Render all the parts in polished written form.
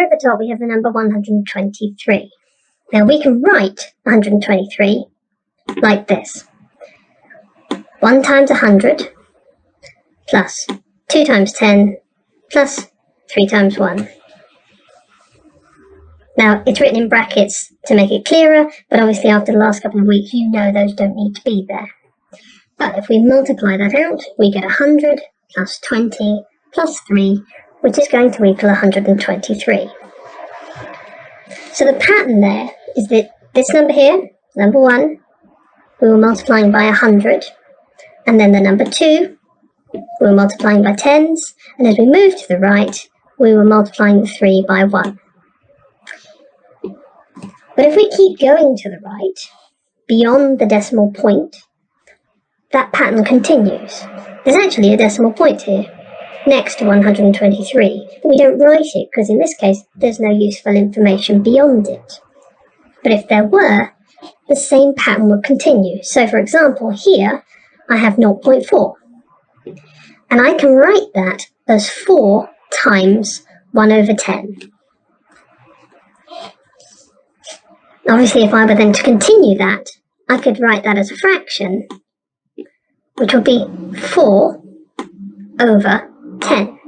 here at the top we have the number 123. Now we can write 123 like this. 1 times 100 plus 2 times 10 plus 3 times 1. Now, it's written in brackets to make it clearer, but obviously after the last couple of weeks, you know those don't need to be there. But if we multiply that out, we get 100 plus 20 plus 3, which is going to equal 123. So the pattern there is that this number here, number 1, we were multiplying by 100, and then the number 2, we were multiplying by tens, and as we move to the right, we were multiplying the 3 by 1. But if we keep going to the right, beyond the decimal point, that pattern continues. There's actually a decimal point here, next to 123, but we don't write it because in this case there's no useful information beyond it. But if there were, the same pattern would continue. So for example, here I have 0.4, and I can write that as 4 times 1 over 10. Obviously, if I were then to continue that, I could write that as a fraction, which would be 4 over 10.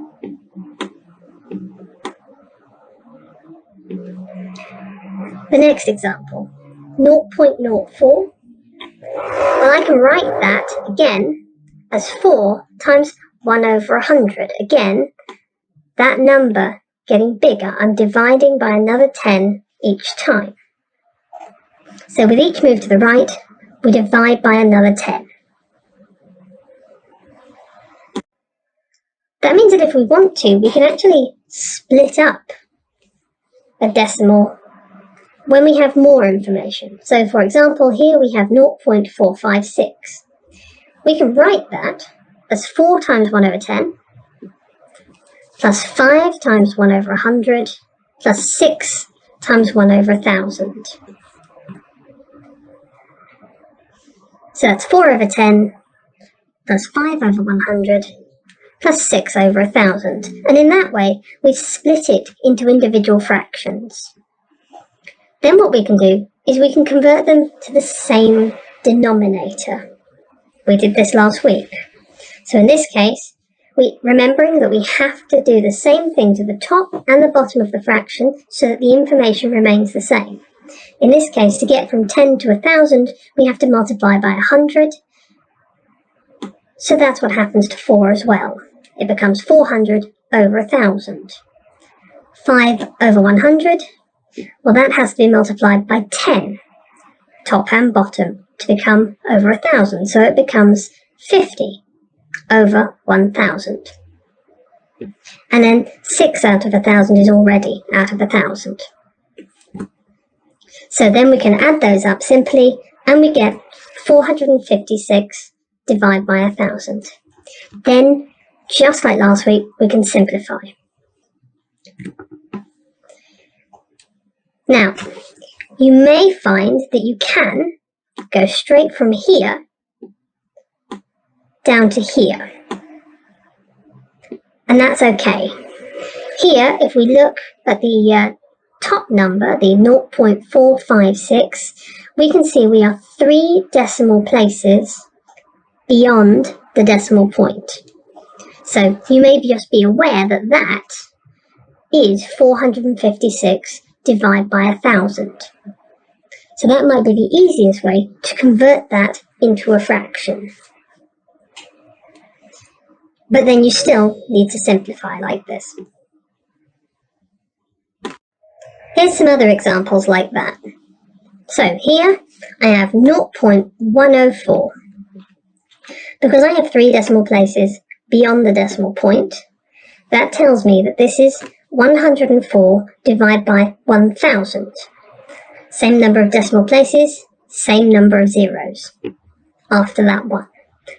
The next example, 0.04. Well, I can write that again as 4 times 1 over 100. Again, that number getting bigger, I'm dividing by another 10 each time. So with each move to the right, we divide by another 10. That means that if we want to, we can actually split up a decimal when we have more information. So for example, here we have 0.456. We can write that as 4 times 1 over 10, plus 5 times 1 over 100, plus 6 times 1 over 1,000. So that's 4 over 10, plus 5 over 100, plus 6 over 1,000. And in that way, we've split it into individual fractions. Then what we can do is we can convert them to the same denominator. We did this last week. So in this case, remembering that we have to do the same thing to the top and the bottom of the fraction so that the information remains the same. In this case, to get from 10 to 1,000, we have to multiply by 100. So that's what happens to 4 as well. It becomes 400 over 1,000. 5 over 100, well, that has to be multiplied by 10, top and bottom, to become over 1,000. So it becomes 50 over 1,000. And then 6 out of 1,000 is already out of 1,000. So then we can add those up simply, and we get 456 divided by 1,000. Then, just like last week, we can simplify. Now, you may find that you can go straight from here down to here. And that's okay. Here, if we look at the top number, the 0.456, we can see we are 3 decimal places beyond the decimal point. So you may just be aware that that is 456 divided by 1,000. So that might be the easiest way to convert that into a fraction. But then you still need to simplify like this. Here's some other examples like that. So here I have 0.104. Because I have 3 decimal places beyond the decimal point, that tells me that this is 104 divided by 1,000. Same number of decimal places, same number of zeros after that one.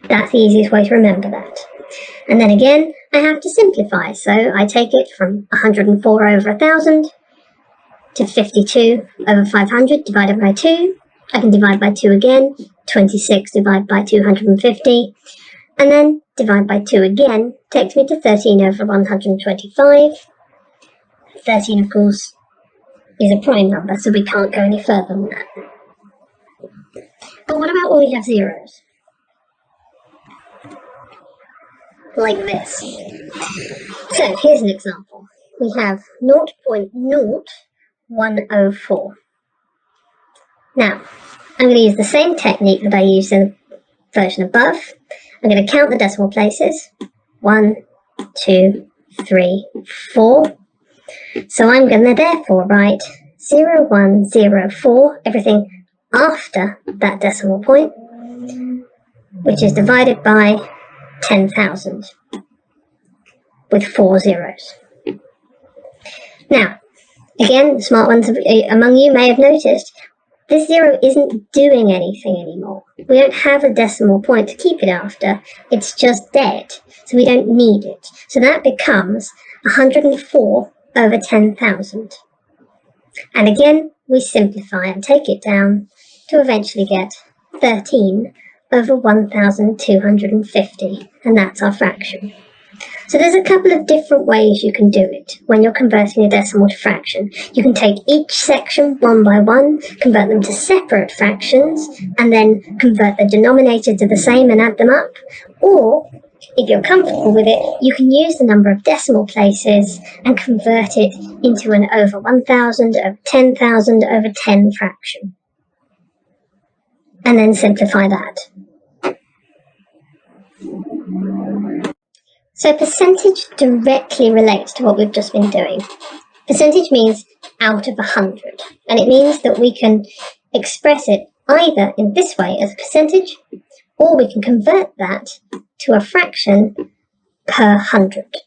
That's the easiest way to remember that. And then again, I have to simplify. So I take it from 104 over 1,000 to 52 over 500 divided by 2. I can divide by 2 again, 26 divided by 250, and then divide by 2 again, takes me to 13 over 125. 13, of course, is a prime number, so we can't go any further than that. But what about when we have zeros? Like this. So here's an example. We have 0.0104. Now, I'm going to use the same technique that I used in the version above. I'm going to count the decimal places. 1, 2, 3, 4. So I'm going to therefore write 0104, everything after that decimal point, which is divided by 10,000 with 4 zeros. Now, again, the smart ones among you may have noticed this zero isn't doing anything anymore. We don't have a decimal point to keep it after. It's just dead, so we don't need it. So that becomes 104 over 10,000. And again, we simplify and take it down to eventually get 13 over 1,250, and that's our fraction. So there's a couple of different ways you can do it when you're converting a decimal to fraction. You can take each section one by one, convert them to separate fractions, and then convert the denominator to the same and add them up. Or, if you're comfortable with it, you can use the number of decimal places and convert it into an over 1,000, over 10,000, over 10 fraction. And then simplify that. So percentage directly relates to what we've just been doing. Percentage means out of 100, and it means that we can express it either in this way as a percentage, or we can convert that to a fraction per 100.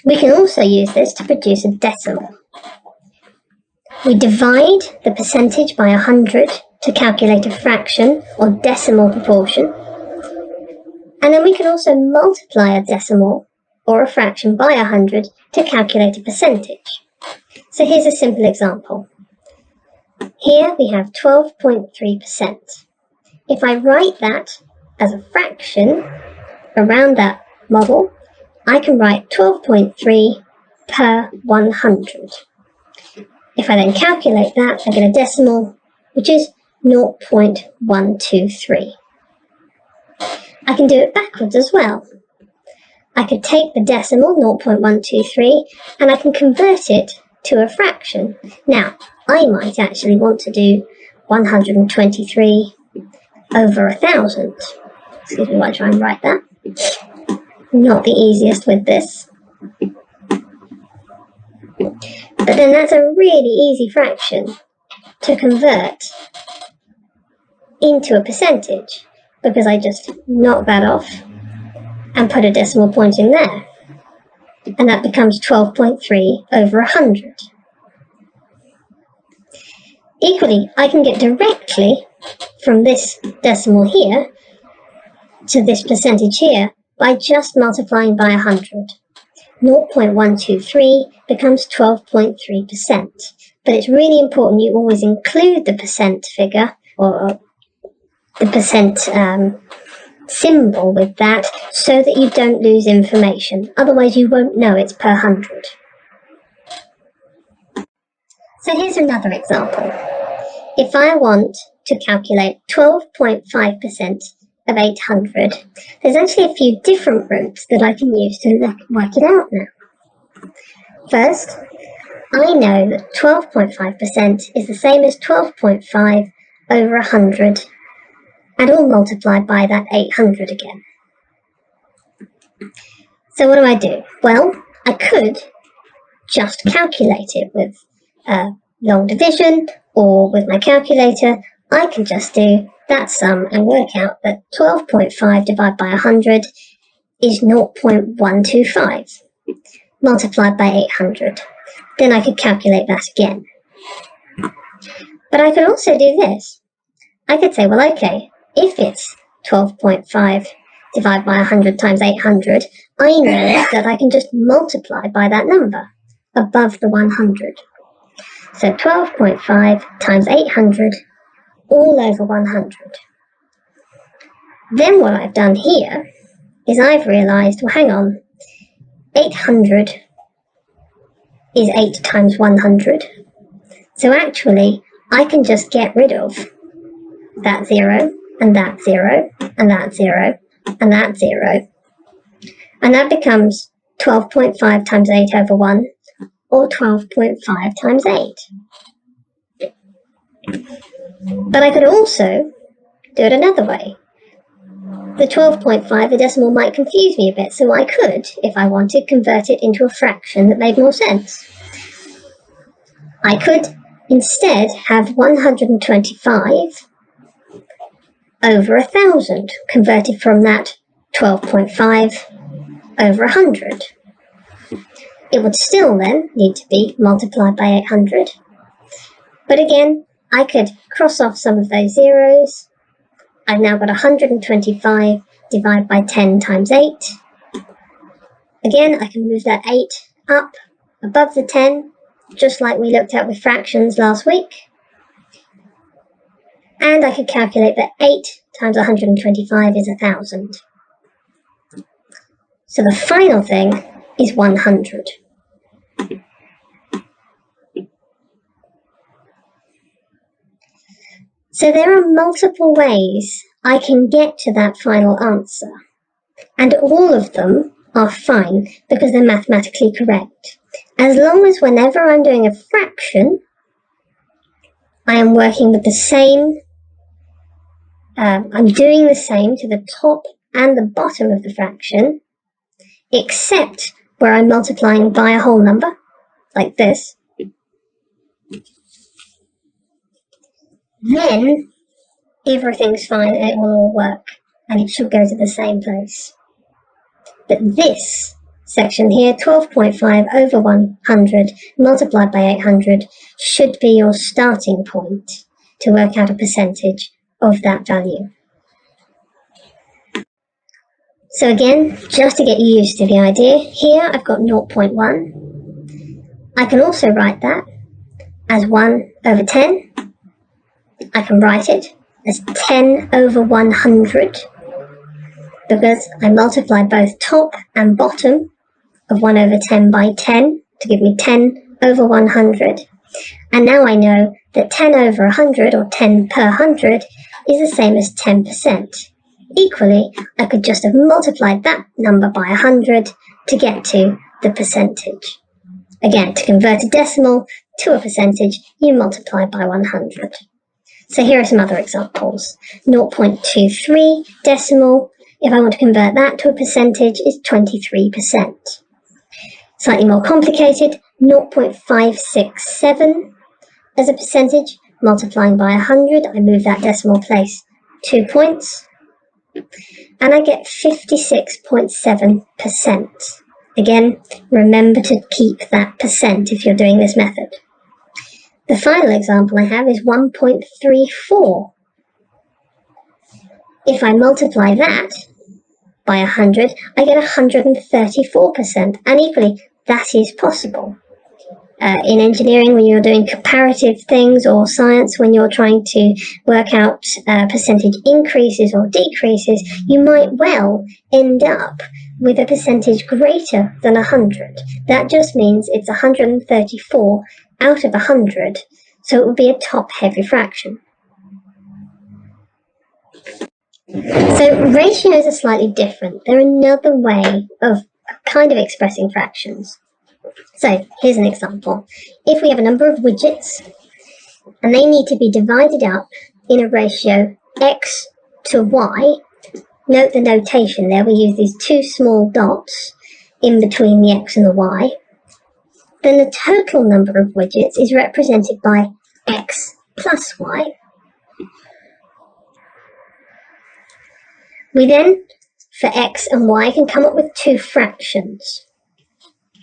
We can also use this to produce a decimal. We divide the percentage by 100 to calculate a fraction or decimal proportion. And then we can also multiply a decimal or a fraction by 100 to calculate a percentage. So here's a simple example. Here we have 12.3%. If I write that as a fraction around that model, I can write 12.3 per 100. If I then calculate that, I get a decimal, which is 0.123. I can do it backwards as well. I could take the decimal, 0.123, and I can convert it to a fraction. Now, I might actually want to do 123 over 1,000. Excuse me while I try and write that. Not the easiest with this. But then that's a really easy fraction to convert into a percentage, because I just knock that off and put a decimal point in there. And that becomes 12.3 over 100. Equally, I can get directly from this decimal here to this percentage here by just multiplying by 100. 0.123 becomes 12.3%. But it's really important you always include the percent figure, or the percent symbol with that, so that you don't lose information. Otherwise you won't know it's per 100. So here's another example. If I want to calculate 12.5% of 800, there's actually a few different routes that I can use to work it out now. First, I know that 12.5% is the same as 12.5 over 100, and all multiplied by that 800 again. So what do? Well, I could just calculate it with long division, or with my calculator, I can just do that sum and work out that 12.5 divided by 100 is 0.125, multiplied by 800. Then I could calculate that again. But I could also do this. I could say, well, okay, if it's 12.5 divided by 100 times 800, I know that I can just multiply by that number above the 100. So 12.5 times 800 all over 100. Then what I've done here is I've realised, well, hang on, 800 is 8 times 100. So actually, I can just get rid of that 0, and that 0, and that 0, and that 0. And that becomes 12.5 times 8 over 1, or 12.5 times 8. But I could also do it another way. The 12.5, the decimal might confuse me a bit, so I could, if I wanted, convert it into a fraction that made more sense. I could instead have 125 over 1,000, converted from that 12.5 over 100. It would still then need to be multiplied by 800. But again, I could cross off some of those zeros. I've now got 125 divided by 10 times 8. Again, I can move that 8 up above the 10, just like we looked at with fractions last week. And I could calculate that 8 times 125 is 1,000. So the final thing is 100. So there are multiple ways I can get to that final answer, and all of them are fine because they're mathematically correct. As long as whenever I'm doing a fraction, I am working with the same, I'm doing the same to the top and the bottom of the fraction, except where I'm multiplying by a whole number, like this, then everything's fine and it will all work, and it should go to the same place. But this section here, 12.5 over 100 multiplied by 800, should be your starting point to work out a percentage of that value. So again, just to get you used to the idea, here I've got 0.1. I can also write that as 1 over 10. I can write it as 10 over 100 because I multiply both top and bottom of 1 over 10 by 10 to give me 10 over 100. And now I know that 10 over 100, or 10 per 100, is the same as 10%. Equally, I could just have multiplied that number by 100 to get to the percentage. Again, to convert a decimal to a percentage, you multiply by 100. So here are some other examples. 0.23 decimal, if I want to convert that to a percentage, is 23%. Slightly more complicated, 0.567 as a percentage, multiplying by 100, I move that decimal place 2 points, and I get 56.7%. Again, remember to keep that percent if you're doing this method. The final example I have is 1.34. If I multiply that by 100, I get 134%, and equally, that is possible. In engineering, when you're doing comparative things, or science, when you're trying to work out percentage increases or decreases, you might well end up with a percentage greater than 100. That just means it's 134 out of 100, so it would be a top-heavy fraction. So ratios are slightly different. They're another way of kind of expressing fractions. So here's an example. If we have a number of widgets and they need to be divided up in a ratio x to y, note the notation there, we use these two small dots in between the x and the y, then the total number of widgets is represented by x plus y. We then, for x and y, can come up with two fractions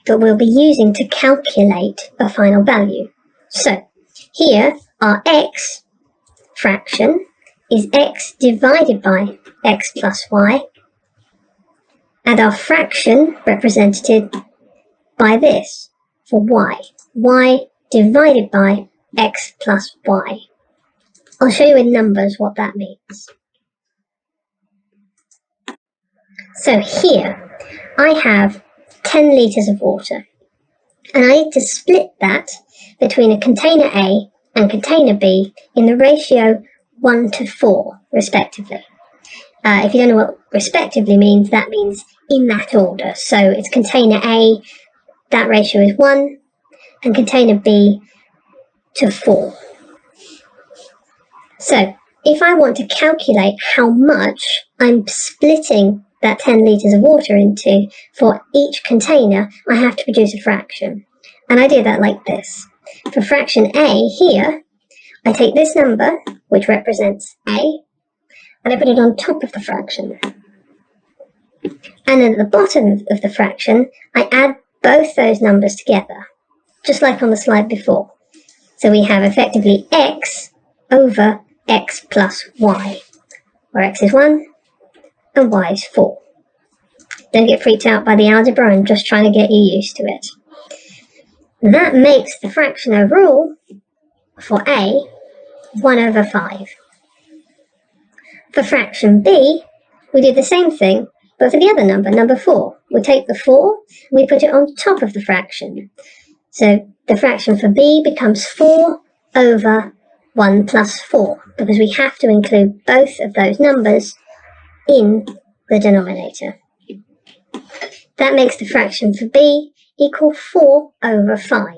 that we'll be using to calculate a final value. So here, our x fraction is x divided by x plus y, and our fraction represented by this for y divided by x plus y. I'll show you in numbers what that means. So here, I have 10 litres of water, And I need to split that between a container A and container B in the ratio 1 to 4, respectively. If you don't know what respectively means, that means in that order. So it's container A, that ratio is 1, and container B to 4. So if I want to calculate how much I'm splitting that 10 litres of water into for each container, I have to produce a fraction. And I do that like this. For fraction A here, I take this number, which represents A, and I put it on top of the fraction. And then at the bottom of the fraction, I add both those numbers together, just like on the slide before. So we have effectively x over x plus y, where x is 1 and y is 4. Don't get freaked out by the algebra, I'm just trying to get you used to it. That makes the fraction overall for A 1 over 5. For fraction B, we do the same thing, but for the other number, number 4. We take the 4, we put it on top of the fraction. So the fraction for B becomes 4 over 1 plus 4, because we have to include both of those numbers in the denominator. That makes the fraction for B equal 4 over 5.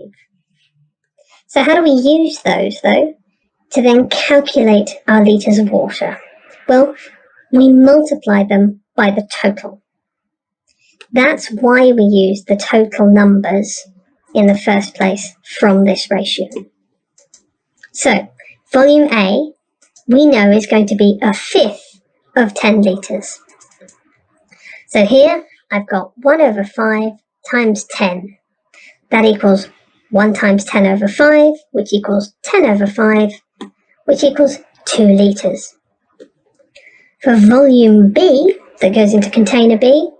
So how do we use those, though, to then calculate our litres of water? Well, we multiply them by the total. That's why we use the total numbers in the first place from this ratio. So, volume A, we know is going to be a fifth of 10 litres. So here, I've got 1 over 5 times 10. That equals 1 times 10 over 5, which equals 10 over 5, which equals 2 litres. For volume B, that goes into container B,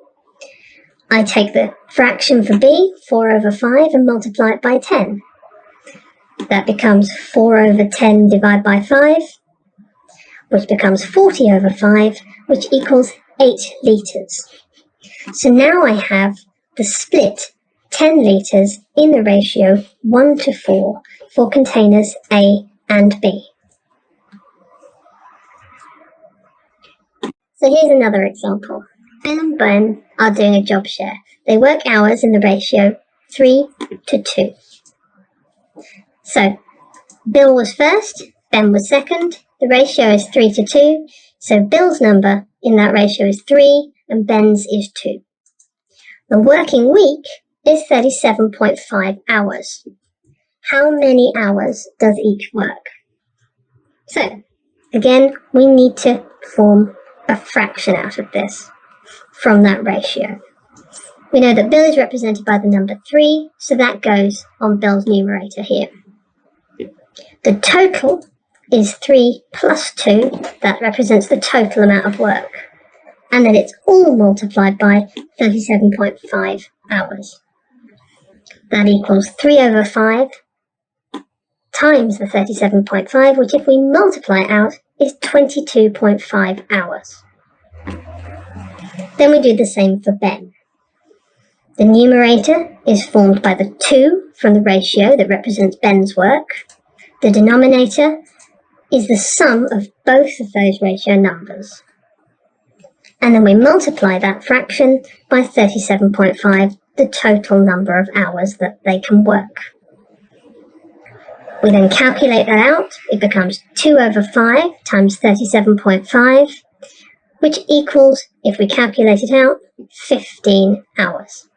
I take the fraction for B, 4 over 5, and multiply it by 10. That becomes 4 over 10 divided by 5, which becomes 40 over 5, which equals 8 litres. So now I have the split 10 litres in the ratio 1 to 4 for containers A and B. So here's another example. Bill and Ben are doing a job share. They work hours in the ratio 3 to 2. So Bill was first, Ben was second. The ratio is 3 to 2. So Bill's number in that ratio is 3 and Ben's is 2. The working week is 37.5 hours. How many hours does each work? So again, we need to form a fraction out of this from that ratio. We know that Bill is represented by the number 3, so that goes on Bill's numerator here. The total is 3 plus 2, that represents the total amount of work. And then it's all multiplied by 37.5 hours. That equals 3 over 5 times the 37.5, which if we multiply it out, is 22.5 hours. Then we do the same for Ben. The numerator is formed by the 2 from the ratio that represents Ben's work. The denominator is the sum of both of those ratio numbers. And then we multiply that fraction by 37.5, the total number of hours that they can work. We then calculate that out. It becomes 2 over 5 times 37.5, which equals, if we calculate it out, 15 hours.